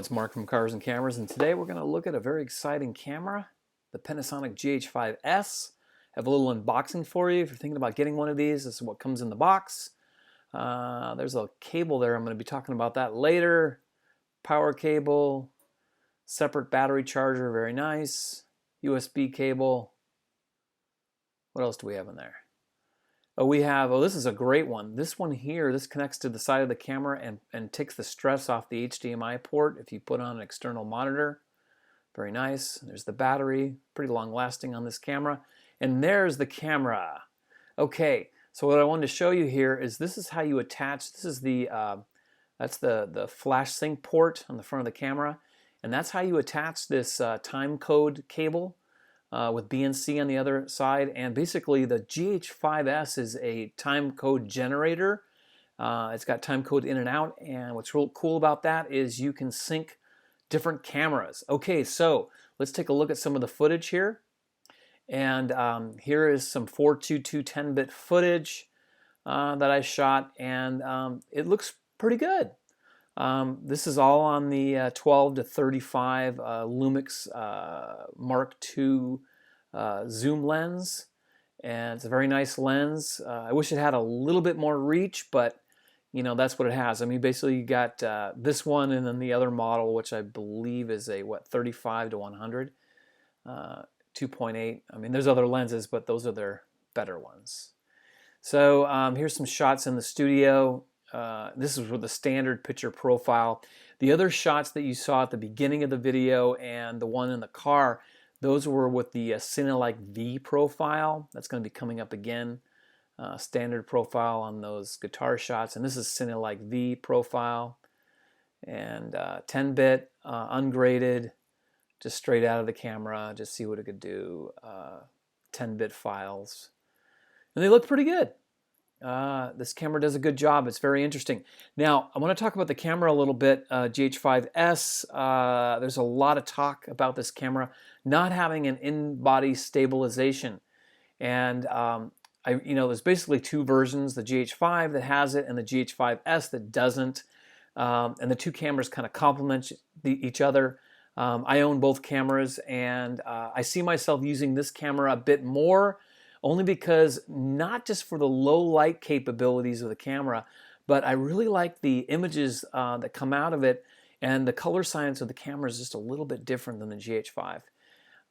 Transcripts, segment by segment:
it's Mark from Cars and Cameras, and today we're going to look at a very exciting camera, the Panasonic GH5S. I have a little unboxing for you. If you're thinking about getting one of these, this is what comes in the box. There's a cable there. I'm going to be talking about that later. Power cable, separate battery charger, very nice. USB cable. What else do we have in there? This is a great one. This one here, this connects to the side of the camera and takes the stress off the HDMI port if you put on an external monitor. Very nice. There's the battery, pretty long lasting on this camera. And there's the camera. Okay, so what I wanted to show you here is this is how you attach, this is that's the flash sync port on the front of the camera. And that's how you attach this time code cable. With BNC on the other side, and basically the GH5S is a time code generator. It's got time code in and out, and what's real cool about that is you can sync different cameras. Okay, so let's take a look at some of the footage here, and here is some 422 10-bit footage that I shot, and it looks pretty good. This is all on the 12 to 35 Lumix Mark II zoom lens, and it's a very nice lens. I wish it had a little bit more reach, but you know, that's what it has. I mean, basically you got this one and then the other model, which I believe is a 35 to 100, 2.8. I mean, there's other lenses, but those are their better ones. So here's some shots in the studio. This is with the standard picture profile. The other shots that you saw at the beginning of the video and the one in the car, those were with the Cinelike V profile. That's going to be coming up again. Standard profile on those guitar shots. And this is Cinelike V profile. And 10-bit, ungraded, just straight out of the camera. Just see what it could do. 10-bit files. And they look pretty good. This camera does a good job. It's very interesting. Now, I want to talk about the camera a little bit. GH5S, there's a lot of talk about this camera not having an in-body stabilization. And there's basically two versions, the GH5 that has it and the GH5S that doesn't. And the two cameras kind of complement each other. I own both cameras, and I see myself using this camera a bit more, only because not just for the low light capabilities of the camera, but I really like the images that come out of it, and the color science of the camera is just a little bit different than the GH5.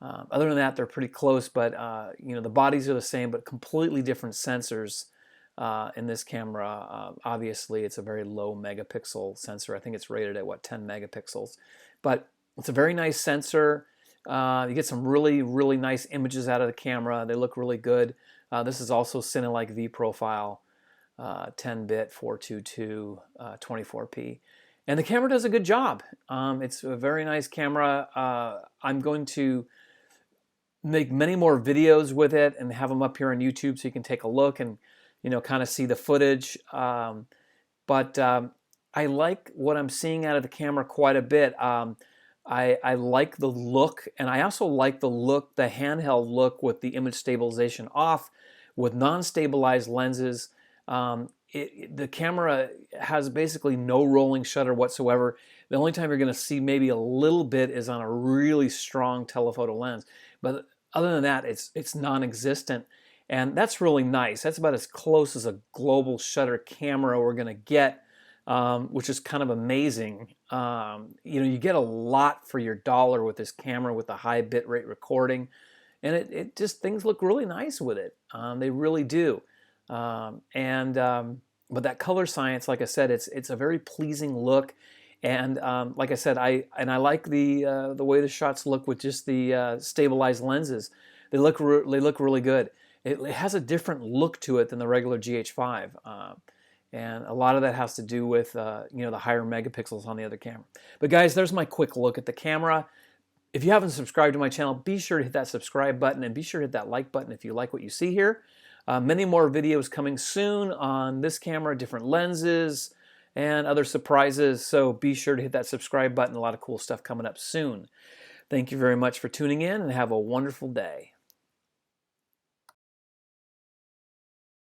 Other than that, they're pretty close, but the bodies are the same, but completely different sensors in this camera. Obviously, it's a very low megapixel sensor. I think it's rated at 10 megapixels, but it's a very nice sensor. You get some really, really nice images out of the camera. They look really good. This is also Cinelike V profile, 10-bit, 422, 24P. And the camera does a good job. It's a very nice camera. I'm going to make many more videos with it and have them up here on YouTube so you can take a look and kind of see the footage. But I like what I'm seeing out of the camera quite a bit. I like the look, and I also like the handheld look with the image stabilization off, with non-stabilized lenses. The camera has basically no rolling shutter whatsoever. The only time you're going to see maybe a little bit is on a really strong telephoto lens. But other than that, it's non-existent, and that's really nice. That's about as close as a global shutter camera we're going to get. Which is kind of amazing. You get a lot for your dollar with this camera with the high bitrate recording, and it just, things look really nice with it. They really do. But that color science, like I said, it's a very pleasing look, and like I said, I like the way the shots look with just the stabilized lenses. They look really good. It has a different look to it than the regular GH5. And a lot of that has to do with the higher megapixels on the other camera. But guys, there's my quick look at the camera. If you haven't subscribed to my channel, be sure to hit that subscribe button, and be sure to hit that like button if you like what you see here. Many more videos coming soon on this camera, different lenses, and other surprises. So be sure to hit that subscribe button. A lot of cool stuff coming up soon. Thank you very much for tuning in, and have a wonderful day.